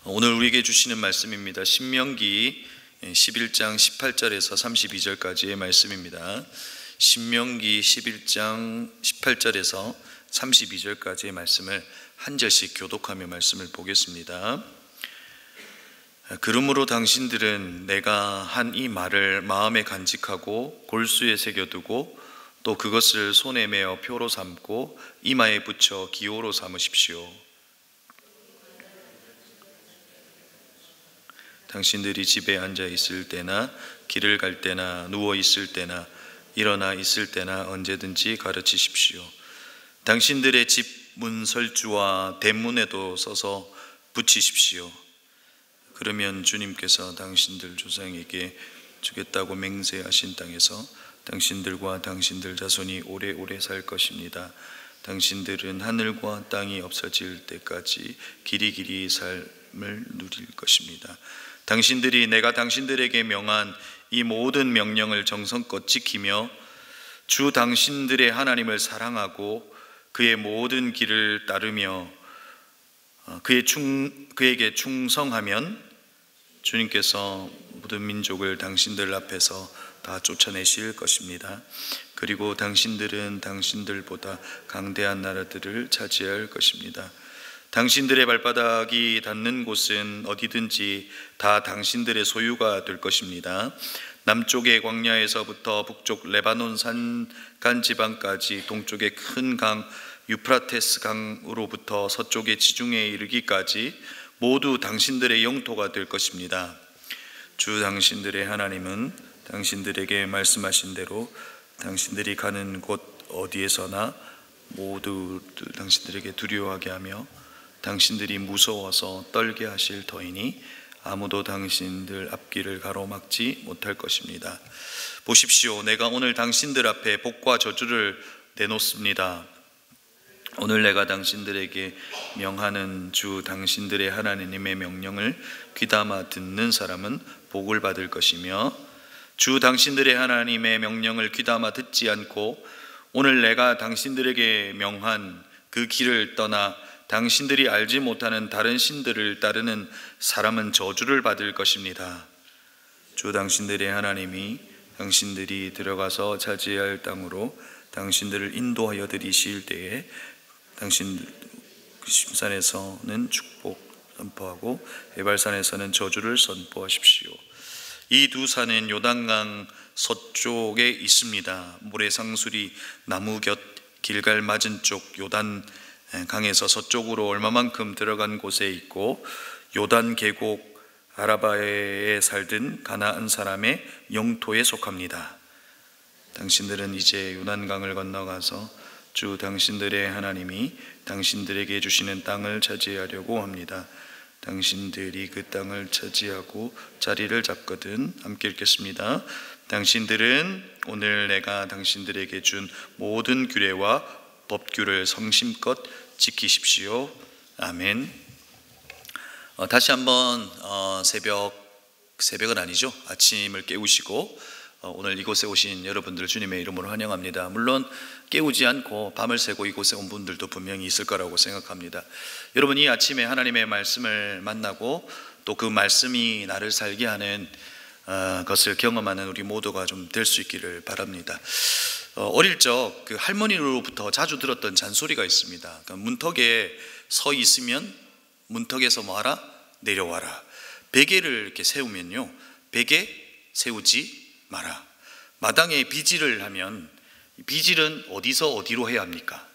오늘 우리에게 주시는 말씀입니다. 신명기 11장 18절에서 32절까지의 말씀입니다. 신명기 11장 18절에서 32절까지의 말씀을 한 절씩 교독하며 말씀을 보겠습니다. 그러므로 당신들은 내가 한 이 말을 마음에 간직하고 골수에 새겨두고 또 그것을 손에 메어 표로 삼고 이마에 붙여 기호로 삼으십시오. 당신들이 집에 앉아 있을 때나 길을 갈 때나 누워 있을 때나 일어나 있을 때나 언제든지 가르치십시오. 당신들의 집 문설주와 대문에도 써서 붙이십시오. 그러면 주님께서 당신들 조상에게 주겠다고 맹세하신 땅에서 당신들과 당신들 자손이 오래오래 살 것입니다. 당신들은 하늘과 땅이 없어질 때까지 길이길이 삶을 누릴 것입니다. 당신들이 내가 당신들에게 명한 이 모든 명령을 정성껏 지키며 주 당신들의 하나님을 사랑하고 그의 모든 길을 따르며 그에게 충성하면 주님께서 모든 민족을 당신들 앞에서 다 쫓아내실 것입니다. 그리고 당신들은 당신들보다 강대한 나라들을 차지할 것입니다. 당신들의 발바닥이 닿는 곳은 어디든지 다 당신들의 소유가 될 것입니다. 남쪽의 광야에서부터 북쪽 레바논 산간 지방까지, 동쪽의 큰 강 유프라테스 강으로부터 서쪽의 지중해에 이르기까지 모두 당신들의 영토가 될 것입니다. 주 당신들의 하나님은 당신들에게 말씀하신 대로 당신들이 가는 곳 어디에서나 모두 당신들에게 두려워하게 하며 당신들이 무서워서 떨게 하실 터이니 아무도 당신들 앞길을 가로막지 못할 것입니다. 보십시오, 내가 오늘 당신들 앞에 복과 저주를 내놓습니다. 오늘 내가 당신들에게 명하는 주 당신들의 하나님의 명령을 귀담아 듣는 사람은 복을 받을 것이며, 주 당신들의 하나님의 명령을 귀담아 듣지 않고 오늘 내가 당신들에게 명한 그 길을 떠나 당신들이 알지 못하는 다른 신들을 따르는 사람은 저주를 받을 것입니다. 주 당신들의 하나님이 당신들이 들어가서 차지할 땅으로 당신들을 인도하여 들이실 때에 당신 심산에서는 축복 선포하고 에발산에서는 저주를 선포하십시오. 이 두 산은 요단강 서쪽에 있습니다. 모래상수리 나무 곁 길갈 맞은 쪽 요단 강에서 서쪽으로 얼마만큼 들어간 곳에 있고, 요단 계곡 아라바에 살던 가나안 사람의 영토에 속합니다. 당신들은 이제 요단강을 건너가서 주 당신들의 하나님이 당신들에게 주시는 땅을 차지하려고 합니다. 당신들이 그 땅을 차지하고 자리를 잡거든. 함께 읽겠습니다. 당신들은 오늘 내가 당신들에게 준 모든 규례와 법규를 성심껏 지키십시오. 아멘. 다시 한번 새벽은 아니죠, 아침을 깨우시고 오늘 이곳에 오신 여러분들 주님의 이름으로 환영합니다. 물론 깨우지 않고 밤을 새고 이곳에 온 분들도 분명히 있을 거라고 생각합니다. 여러분, 이 아침에 하나님의 말씀을 만나고 또 그 말씀이 나를 살게 하는 것을 경험하는 우리 모두가 좀 될 수 있기를 바랍니다. 어릴 적 그 할머니로부터 자주 들었던 잔소리가 있습니다. 그러니까 문턱에 서 있으면 문턱에서 뭐하라? 내려와라. 베개를 이렇게 세우면요, 베개 세우지 마라. 마당에 비질을 하면 비질은 어디서 어디로 해야 합니까?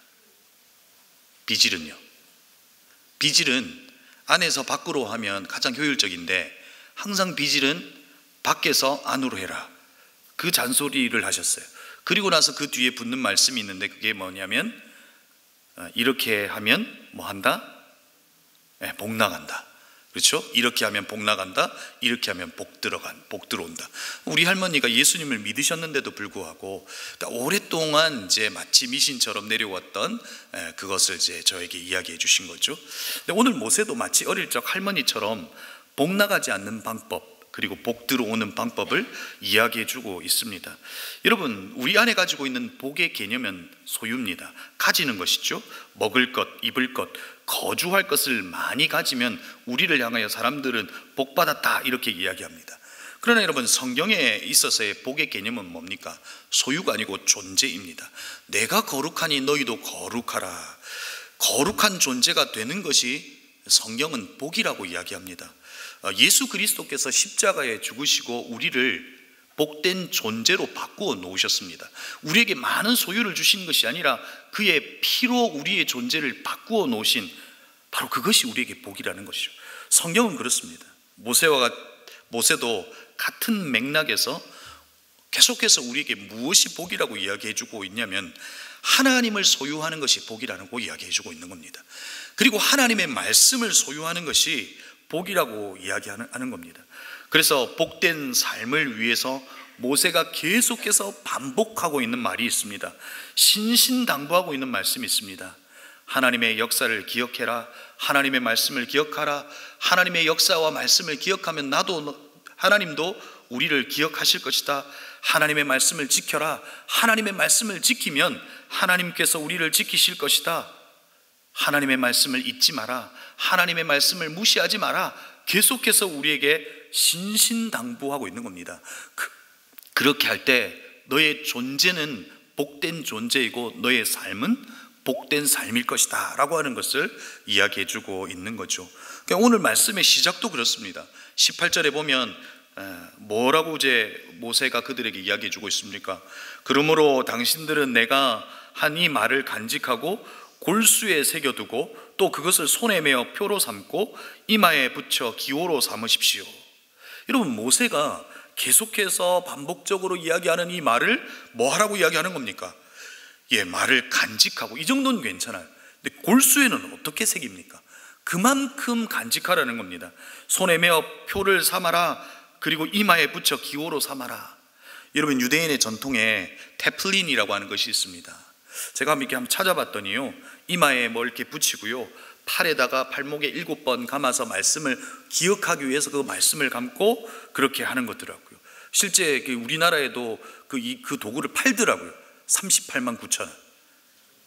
비질은 안에서 밖으로 하면 가장 효율적인데 항상 비질은 밖에서 안으로 해라. 그 잔소리를 하셨어요. 그리고 나서 그 뒤에 붙는 말씀이 있는데 그게 뭐냐면 이렇게 하면 뭐 한다? 복 나간다. 그렇죠? 이렇게 하면 복 나간다, 이렇게 하면 복 들어온다. 우리 할머니가 예수님을 믿으셨는데도 불구하고 그러니까 오랫동안 이제 마치 미신처럼 내려왔던 그것을 이제 저에게 이야기해 주신 거죠. 근데 오늘 모세도 마치 어릴 적 할머니처럼 복 나가지 않는 방법, 그리고 복 들어오는 방법을 이야기해 주고 있습니다. 여러분, 우리 안에 가지고 있는 복의 개념은 소유입니다. 가지는 것이죠. 먹을 것, 입을 것, 거주할 것을 많이 가지면 우리를 향하여 사람들은 복받았다 이렇게 이야기합니다. 그러나 여러분, 성경에 있어서의 복의 개념은 뭡니까? 소유가 아니고 존재입니다. 내가 거룩하니 너희도 거룩하라. 거룩한 존재가 되는 것이 성경은 복이라고 이야기합니다. 예수 그리스도께서 십자가에 죽으시고 우리를 복된 존재로 바꾸어 놓으셨습니다. 우리에게 많은 소유를 주신 것이 아니라 그의 피로 우리의 존재를 바꾸어 놓으신, 바로 그것이 우리에게 복이라는 것이죠. 성경은 그렇습니다. 모세도 같은 맥락에서 계속해서 우리에게 무엇이 복이라고 이야기해주고 있냐면 하나님을 소유하는 것이 복이라고 이야기해주고 있는 겁니다. 그리고 하나님의 말씀을 소유하는 것이 복이라고 이야기하는 겁니다. 그래서 복된 삶을 위해서 모세가 계속해서 반복하고 있는 말이 있습니다. 신신당부하고 있는 말씀이 있습니다. 하나님의 역사를 기억해라. 하나님의 말씀을 기억하라. 하나님의 역사와 말씀을 기억하면 하나님도 우리를 기억하실 것이다. 하나님의 말씀을 지켜라. 하나님의 말씀을 지키면 하나님께서 우리를 지키실 것이다. 하나님의 말씀을 잊지 마라. 하나님의 말씀을 무시하지 마라. 계속해서 우리에게 신신당부하고 있는 겁니다. 그렇게 할 때 너의 존재는 복된 존재이고 너의 삶은 복된 삶일 것이다 라고 하는 것을 이야기해 주고 있는 거죠. 그러니까 오늘 말씀의 시작도 그렇습니다. 18절에 보면 뭐라고 이제 모세가 그들에게 이야기해 주고 있습니까? 그러므로 당신들은 내가 한 이 말을 간직하고 골수에 새겨두고 또 그것을 손에 메어 표로 삼고 이마에 붙여 기호로 삼으십시오. 여러분, 모세가 계속해서 반복적으로 이야기하는 이 말을 뭐 하라고 이야기하는 겁니까? 말을 간직하고, 이 정도는 괜찮아요. 근데 골수에는 어떻게 새깁니까? 그만큼 간직하라는 겁니다. 손에 메어 표를 삼아라. 그리고 이마에 붙여 기호로 삼아라. 여러분, 유대인의 전통에 테플린이라고 하는 것이 있습니다. 제가 이렇게 한번 찾아봤더니요, 이마에 뭐 이렇게 붙이고요, 팔에다가 발목에 7번 감아서 말씀을 기억하기 위해서 그 말씀을 감고 그렇게 하는 것더라고요. 실제 우리나라에도 그 도구를 팔더라고요. 38만 9천 원.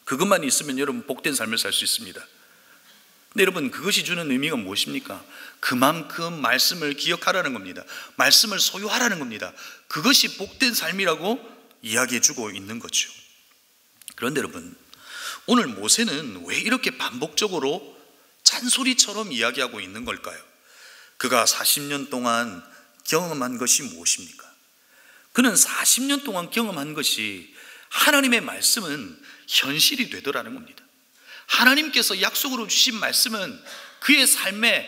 그것만 있으면 여러분 복된 삶을 살 수 있습니다. 근데 여러분, 그것이 주는 의미가 무엇입니까? 그만큼 말씀을 기억하라는 겁니다. 말씀을 소유하라는 겁니다. 그것이 복된 삶이라고 이야기해 주고 있는 거죠. 그런데 여러분, 오늘 모세는 왜 이렇게 반복적으로 잔소리처럼 이야기하고 있는 걸까요? 그가 40년 동안 경험한 것이 무엇입니까? 그는 40년 동안 경험한 것이 하나님의 말씀은 현실이 되더라는 겁니다. 하나님께서 약속으로 주신 말씀은 그의 삶에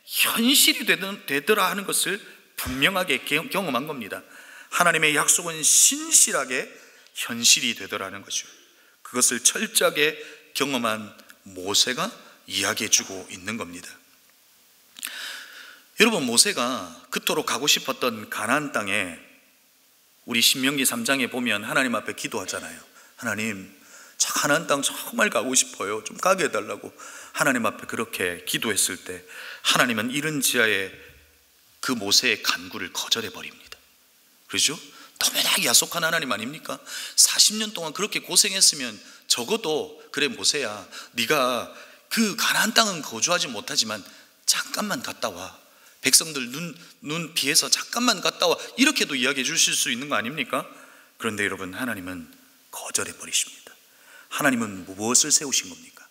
현실이 되더라 하는 것을 분명하게 경험한 겁니다. 하나님의 약속은 신실하게 현실이 되더라는 거죠. 그것을 철저하게 경험한 모세가 이야기해 주고 있는 겁니다. 여러분, 모세가 그토록 가고 싶었던 가나안 땅에, 우리 신명기 3장에 보면 하나님 앞에 기도하잖아요. 하나님, 가나안 땅 정말 가고 싶어요. 좀 가게 해달라고 하나님 앞에 그렇게 기도했을 때 하나님은 이른 지하에 그 모세의 간구를 거절해 버립니다. 그렇죠? 너무나 야속한 하나님 아닙니까? 40년 동안 그렇게 고생했으면 적어도, 그래 모세야, 네가 그 가나안 땅은 거주하지 못하지만 잠깐만 갔다 와. 백성들 눈 피해서 잠깐만 갔다 와. 이렇게도 이야기해 주실 수 있는 거 아닙니까? 그런데 여러분, 하나님은 거절해 버리십니다. 하나님은 무엇을 세우신 겁니까?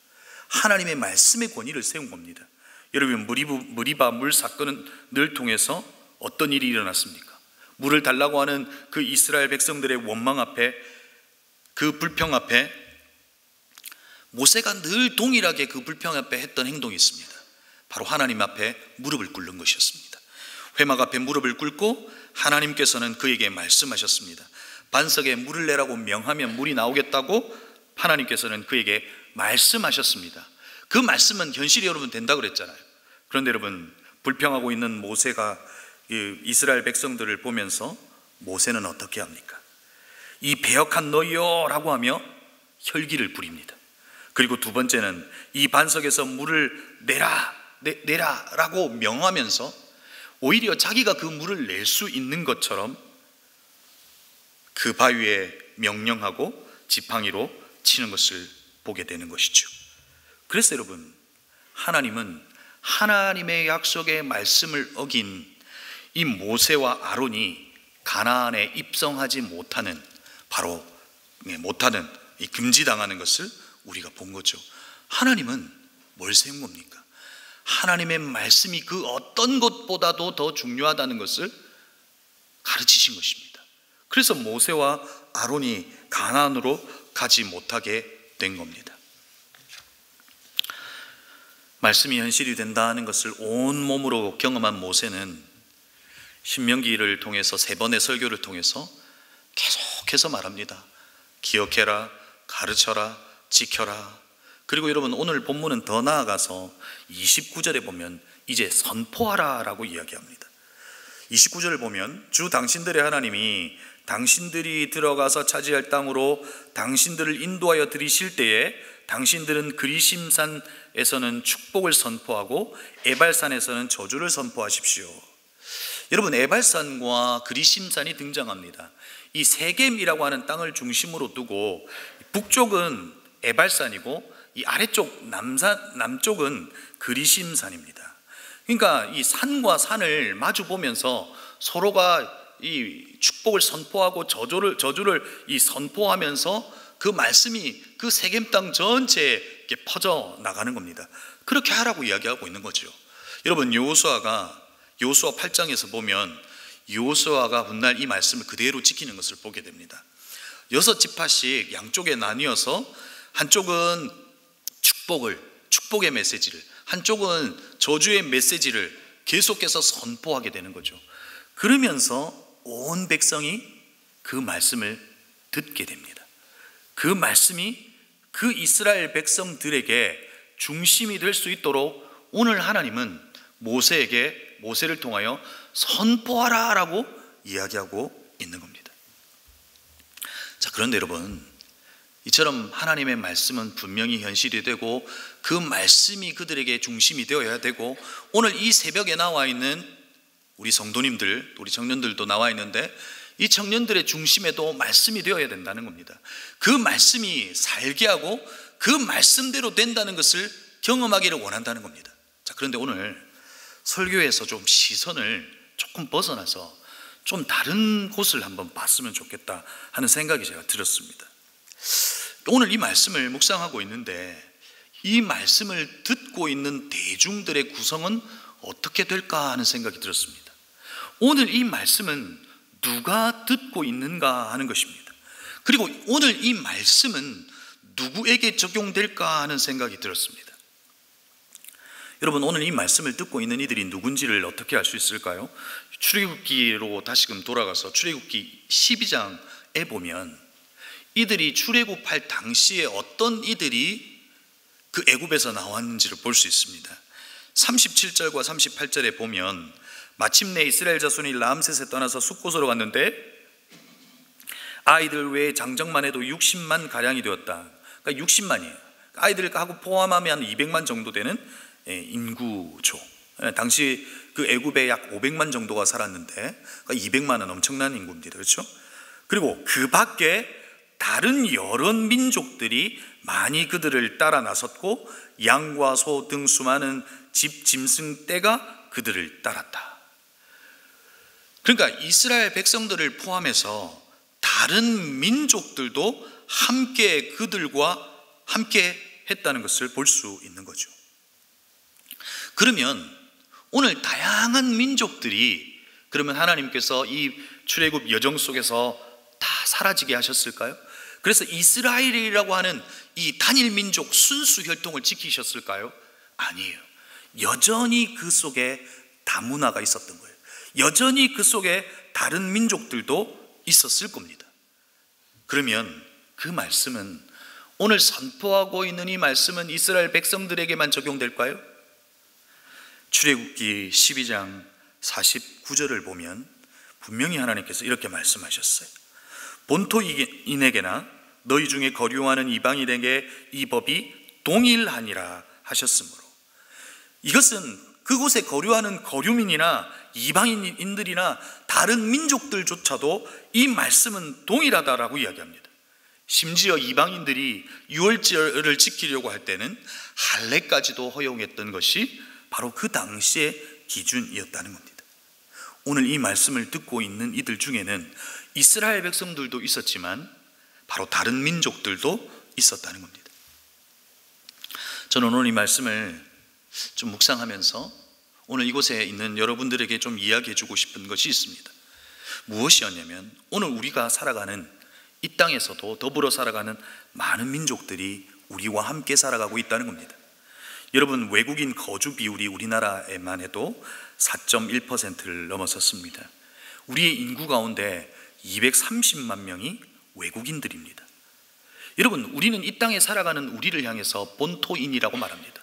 하나님의 말씀의 권위를 세운 겁니다. 여러분, 무리바 물 사건을 통해서 어떤 일이 일어났습니까? 물을 달라고 하는 그 이스라엘 백성들의 원망 앞에, 그 불평 앞에 모세가 늘 동일하게 그 불평 앞에 했던 행동이 있습니다. 바로 하나님 앞에 무릎을 꿇는 것이었습니다. 회막 앞에 무릎을 꿇고 하나님께서는 그에게 말씀하셨습니다. 반석에 물을 내라고 명하면 물이 나오겠다고 하나님께서는 그에게 말씀하셨습니다. 그 말씀은 현실이 여러분 된다고 그랬잖아요. 그런데 여러분, 불평하고 있는 모세가 이스라엘 백성들을 보면서 모세는 어떻게 합니까? 이 배역한 너희여 라고 하며 혈기를 부립니다. 그리고 두 번째는 이 반석에서 물을 내라 라고 명하면서 오히려 자기가 그 물을 낼 수 있는 것처럼 그 바위에 명령하고 지팡이로 치는 것을 보게 되는 것이죠. 그래서 여러분, 하나님은 하나님의 약속의 말씀을 어긴 이 모세와 아론이 가나안에 입성하지 못하는, 바로 못하는, 이 금지당하는 것을 우리가 본 거죠. 하나님은 뭘 세운 겁니까? 하나님의 말씀이 그 어떤 것보다도 더 중요하다는 것을 가르치신 것입니다. 그래서 모세와 아론이 가나안으로 가지 못하게 된 겁니다. 말씀이 현실이 된다는 것을 온몸으로 경험한 모세는 신명기를 통해서 3번의 설교를 통해서 계속해서 말합니다. 기억해라, 가르쳐라, 지켜라. 그리고 여러분, 오늘 본문은 더 나아가서 29절에 보면 이제 선포하라 라고 이야기합니다. 29절을 보면 주 당신들의 하나님이 당신들이 들어가서 차지할 땅으로 당신들을 인도하여 들이실 때에 당신들은 그리심산에서는 축복을 선포하고 에발산에서는 저주를 선포하십시오. 여러분, 에발산과 그리심산이 등장합니다. 이 세겜이라고 하는 땅을 중심으로 두고 북쪽은 에발산이고 이 아래쪽 남쪽은 그리심산입니다. 그러니까 이 산과 산을 마주 보면서 서로가 이 축복을 선포하고 저주를 이 선포하면서 그 말씀이 그 세겜 땅 전체에 이렇게 퍼져 나가는 겁니다. 그렇게 하라고 이야기하고 있는 거죠. 여러분, 여호수아 8장에서 보면 여호수아가 훗날 이 말씀을 그대로 지키는 것을 보게 됩니다. 6지파씩 양쪽에 나뉘어서 한쪽은 축복의 메시지를, 한쪽은 저주의 메시지를 계속해서 선포하게 되는 거죠. 그러면서 온 백성이 그 말씀을 듣게 됩니다. 그 말씀이 그 이스라엘 백성들에게 중심이 될 수 있도록 오늘 하나님은 모세를 통하여 선포하라 라고 이야기하고 있는 겁니다. 자, 그런데 여러분, 이처럼 하나님의 말씀은 분명히 현실이 되고 그 말씀이 그들에게 중심이 되어야 되고, 오늘 이 새벽에 나와 있는 우리 성도님들, 우리 청년들도 나와 있는데 이 청년들의 중심에도 말씀이 되어야 된다는 겁니다. 그 말씀이 살게 하고 그 말씀대로 된다는 것을 경험하기를 원한다는 겁니다. 자, 그런데 오늘 설교에서 좀 시선을 조금 벗어나서 좀 다른 곳을 한번 봤으면 좋겠다 하는 생각이 제가 들었습니다. 오늘 이 말씀을 묵상하고 있는데 이 말씀을 듣고 있는 대중들의 구성은 어떻게 될까 하는 생각이 들었습니다. 오늘 이 말씀은 누가 듣고 있는가 하는 것입니다. 그리고 오늘 이 말씀은 누구에게 적용될까 하는 생각이 들었습니다. 여러분, 오늘 이 말씀을 듣고 있는 이들이 누군지를 어떻게 알 수 있을까요? 출애굽기로 다시금 돌아가서 출애굽기 12장에 보면 이들이 출애굽할 당시에 어떤 이들이 그 애굽에서 나왔는지를 볼 수 있습니다. 37절과 38절에 보면 마침내 이스라엘 자손이 람셋에 떠나서 숫곳으로 갔는데 아이들 외에 장정만 해도 60만 가량이 되었다. 그러니까 60만이에요. 아이들하고 포함하면 200만 정도 되는 인구죠. 당시 그 애굽에 약 500만 정도가 살았는데 200만은 엄청난 인구입니다. 그렇죠? 그리고 그 밖에 다른 여러 민족들이 많이 그들을 따라 나섰고 양과 소 등 수많은 짐승 떼가 그들을 따랐다. 그러니까 이스라엘 백성들을 포함해서 다른 민족들도 함께 그들과 함께 했다는 것을 볼 수 있는 거죠. 그러면 오늘 다양한 민족들이 그러면 하나님께서 이 출애굽 여정 속에서 다 사라지게 하셨을까요? 그래서 이스라엘이라고 하는 이 단일 민족 순수 혈통을 지키셨을까요? 아니에요. 여전히 그 속에 다문화가 있었던 거예요. 여전히 그 속에 다른 민족들도 있었을 겁니다. 그러면 그 말씀은, 오늘 선포하고 있는 이 말씀은 이스라엘 백성들에게만 적용될까요? 출애굽기 12장 49절을 보면 분명히 하나님께서 이렇게 말씀하셨어요. 본토인에게나 너희 중에 거류하는 이방인에게 이 법이 동일하니라 하셨으므로, 이것은 그곳에 거류하는 거류민이나 이방인들이나 다른 민족들조차도 이 말씀은 동일하다라고 이야기합니다. 심지어 이방인들이 유월절을 지키려고 할 때는 할례까지도 허용했던 것이 바로 그 당시의 기준이었다는 겁니다. 오늘 이 말씀을 듣고 있는 이들 중에는 이스라엘 백성들도 있었지만 바로 다른 민족들도 있었다는 겁니다. 저는 오늘 이 말씀을 좀 묵상하면서 오늘 이곳에 있는 여러분들에게 좀 이야기해 주고 싶은 것이 있습니다. 무엇이었냐면 오늘 우리가 살아가는 이 땅에서도 더불어 살아가는 많은 민족들이 우리와 함께 살아가고 있다는 겁니다. 여러분, 외국인 거주 비율이 우리나라에만 해도 4.1%를 넘어섰습니다. 우리의 인구 가운데 230만 명이 외국인들입니다. 여러분, 우리는 이 땅에 살아가는 우리를 향해서 본토인이라고 말합니다.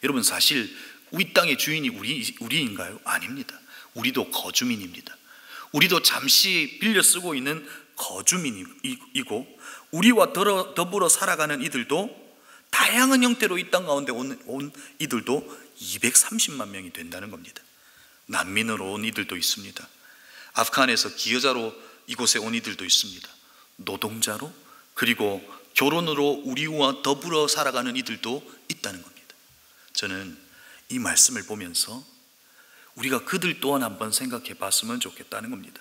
여러분, 사실 이 땅의 주인이 우리인가요? 아닙니다. 우리도 거주민입니다. 우리도 잠시 빌려 쓰고 있는 거주민이고, 우리와 더불어 살아가는 이들도 다양한 형태로 이 땅 가운데 온 이들도 230만 명이 된다는 겁니다. 난민으로 온 이들도 있습니다. 아프간에서 기여자로 이곳에 온 이들도 있습니다. 노동자로, 그리고 결혼으로 우리와 더불어 살아가는 이들도 있다는 겁니다. 저는 이 말씀을 보면서 우리가 그들 또한 한번 생각해 봤으면 좋겠다는 겁니다.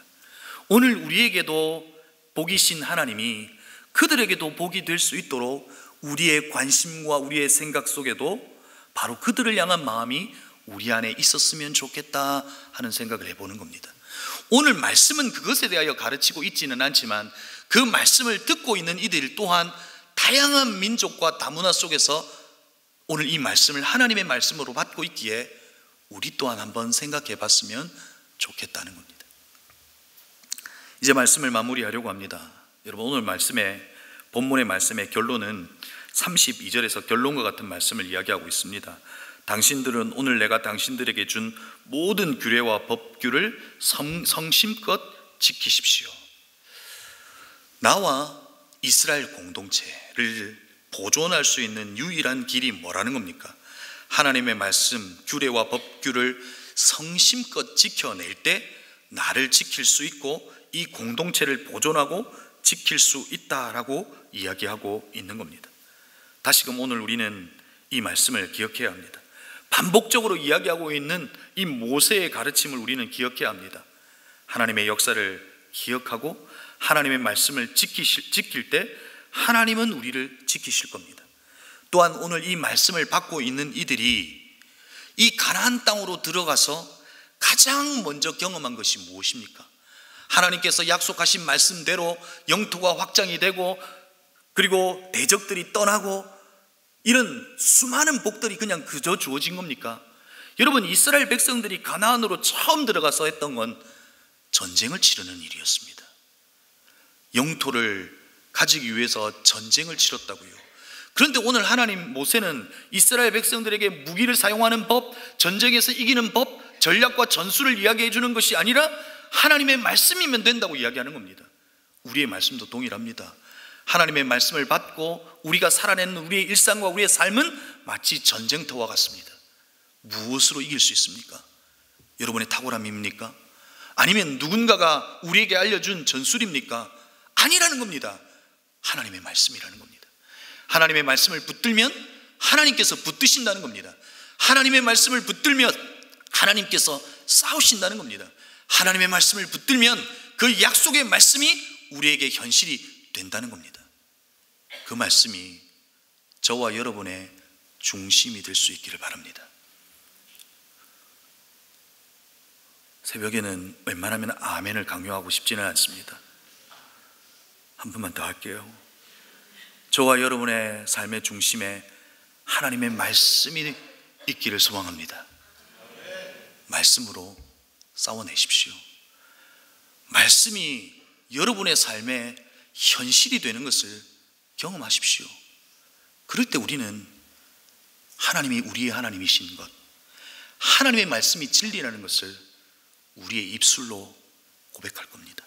오늘 우리에게도 복이신 하나님이 그들에게도 복이 될 수 있도록 우리의 관심과 우리의 생각 속에도 바로 그들을 향한 마음이 우리 안에 있었으면 좋겠다 하는 생각을 해보는 겁니다. 오늘 말씀은 그것에 대하여 가르치고 있지는 않지만 그 말씀을 듣고 있는 이들 또한 다양한 민족과 다문화 속에서 오늘 이 말씀을 하나님의 말씀으로 받고 있기에 우리 또한 한번 생각해 봤으면 좋겠다는 겁니다. 이제 말씀을 마무리하려고 합니다. 여러분, 오늘 본문의 말씀의 결론은 32절에서 결론과 같은 말씀을 이야기하고 있습니다. 당신들은 오늘 내가 당신들에게 준 모든 규례와 법규를 성심껏 지키십시오. 나와 이스라엘 공동체를 보존할 수 있는 유일한 길이 뭐라는 겁니까? 하나님의 말씀, 규례와 법규를 성심껏 지켜낼 때 나를 지킬 수 있고 이 공동체를 보존하고 지킬 수 있다라고 이야기하고 있는 겁니다. 다시금 오늘 우리는 이 말씀을 기억해야 합니다. 반복적으로 이야기하고 있는 이 모세의 가르침을 우리는 기억해야 합니다. 하나님의 역사를 기억하고 하나님의 말씀을 지킬 때 하나님은 우리를 지키실 겁니다. 또한 오늘 이 말씀을 받고 있는 이들이 이 가나안 땅으로 들어가서 가장 먼저 경험한 것이 무엇입니까? 하나님께서 약속하신 말씀대로 영토가 확장이 되고 그리고 대적들이 떠나고 이런 수많은 복들이 그냥 그저 주어진 겁니까? 여러분, 이스라엘 백성들이 가나안으로 처음 들어가서 했던 건 전쟁을 치르는 일이었습니다. 영토를 가지기 위해서 전쟁을 치렀다고요. 그런데 오늘 모세는 이스라엘 백성들에게 무기를 사용하는 법, 전쟁에서 이기는 법, 전략과 전술을 이야기해 주는 것이 아니라 하나님의 말씀이면 된다고 이야기하는 겁니다. 우리의 말씀도 동일합니다. 하나님의 말씀을 받고 우리가 살아내는 우리의 일상과 우리의 삶은 마치 전쟁터와 같습니다. 무엇으로 이길 수 있습니까? 여러분의 탁월함입니까? 아니면 누군가가 우리에게 알려준 전술입니까? 아니라는 겁니다. 하나님의 말씀이라는 겁니다. 하나님의 말씀을 붙들면 하나님께서 붙드신다는 겁니다. 하나님의 말씀을 붙들면 하나님께서 싸우신다는 겁니다. 하나님의 말씀을 붙들면 그 약속의 말씀이 우리에게 현실이 된다는 겁니다. 그 말씀이 저와 여러분의 중심이 될 수 있기를 바랍니다. 새벽에는 웬만하면 아멘을 강요하고 싶지는 않습니다. 한 번만 더 할게요. 저와 여러분의 삶의 중심에 하나님의 말씀이 있기를 소망합니다. 말씀으로 싸워내십시오. 말씀이 여러분의 삶에 현실이 되는 것을 경험하십시오. 그럴 때 우리는 하나님이 우리의 하나님이신 것, 하나님의 말씀이 진리라는 것을 우리의 입술로 고백할 겁니다.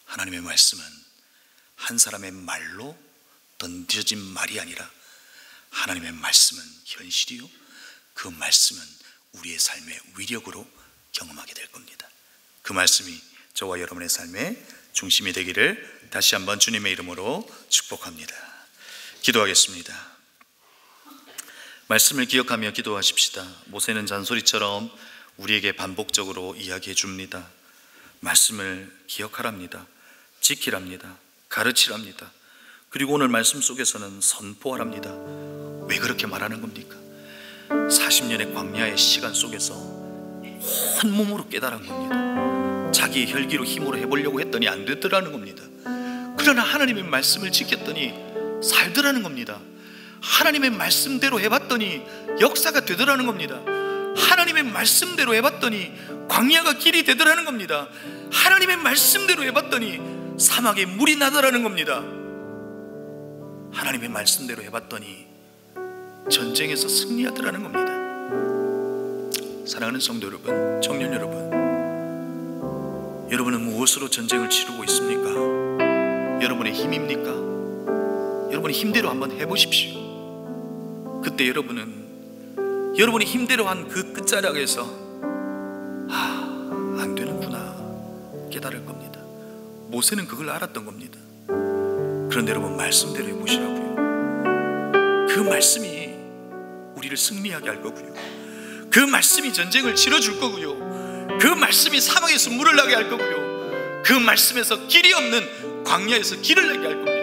하나님의 말씀은 한 사람의 말로 던져진 말이 아니라 하나님의 말씀은 현실이요, 그 말씀은 우리의 삶의 위력으로 경험하게 될 겁니다. 그 말씀이 저와 여러분의 삶의 중심이 되기를 다시 한번 주님의 이름으로 축복합니다. 기도하겠습니다. 말씀을 기억하며 기도하십시다. 모세는 잔소리처럼 우리에게 반복적으로 이야기해 줍니다. 말씀을 기억하랍니다. 지키랍니다. 가르치랍니다. 그리고 오늘 말씀 속에서는 선포하랍니다. 왜 그렇게 말하는 겁니까? 40년의 광야의 시간 속에서 온몸으로 깨달은 겁니다. 자기의 혈기로 힘으로 해보려고 했더니 안 되더라는 겁니다. 그러나 하나님의 말씀을 지켰더니 살더라는 겁니다. 하나님의 말씀대로 해봤더니 역사가 되더라는 겁니다. 하나님의 말씀대로 해봤더니 광야가 길이 되더라는 겁니다. 하나님의 말씀대로 해봤더니 사막에 물이 나더라는 겁니다. 하나님의 말씀대로 해봤더니 전쟁에서 승리하더라는 겁니다. 사랑하는 성도 여러분, 청년 여러분, 여러분은 무엇으로 전쟁을 치르고 있습니까? 여러분의 힘입니까? 여러분의 힘대로 한번 해보십시오. 그때 여러분은 여러분의 힘대로 한 그 끝자락에서 안 되는구나 깨달을 겁니다. 모세는 그걸 알았던 겁니다. 그런데 여러분, 말씀대로 해보시라고요. 그 말씀이 우리를 승리하게 할 거고요. 그 말씀이 전쟁을 치러줄 거고요. 그 말씀이 사막에서 물을 나게 할 거고요. 그 말씀에서 길이 없는 광야에서 길을 나게 할 겁니다.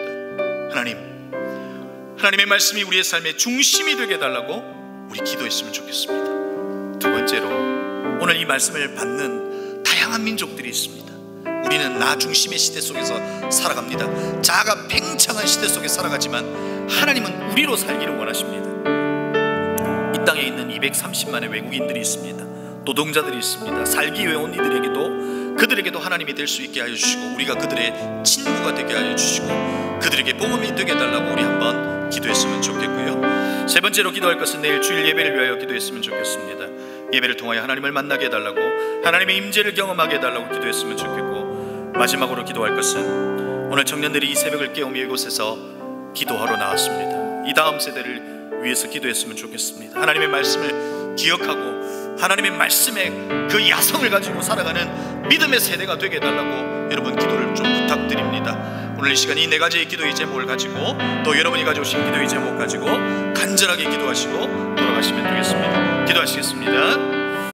하나님의 말씀이 우리의 삶의 중심이 되게 해달라고 우리 기도했으면 좋겠습니다. 두 번째로, 오늘 이 말씀을 받는 다양한 민족들이 있습니다. 우리는 나 중심의 시대 속에서 살아갑니다. 자아가 팽창한 시대 속에 살아가지만 하나님은 우리로 살기를 원하십니다. 이 땅에 있는 230만의 외국인들이 있습니다. 노동자들이 있습니다. 살기 외 온 이들에게도 그들에게도 하나님이 될 수 있게 하여 주시고, 우리가 그들의 친구가 되게 하여 주시고, 그들에게 복음이 되게 해달라고 우리 한번 기도했으면 좋겠고요. 세 번째로 기도할 것은 내일 주일 예배를 위하여 기도했으면 좋겠습니다. 예배를 통하여 하나님을 만나게 해달라고, 하나님의 임재를 경험하게 해달라고 기도했으면 좋겠고, 마지막으로 기도할 것은 오늘 청년들이 이 새벽을 깨우며 이곳에서 기도하러 나왔습니다. 이 다음 세대를 위해서 기도했으면 좋겠습니다. 하나님의 말씀을 기억하고 하나님의 말씀에 그 야성을 가지고 살아가는 믿음의 세대가 되게 해달라고 여러분 기도를 좀 부탁드립니다. 오늘 이 시간 이 네 가지의 기도의 제목을 가지고, 또 여러분이 가져오신 기도의 제목 가지고 간절하게 기도하시고 돌아가시면 되겠습니다. 기도하시겠습니다.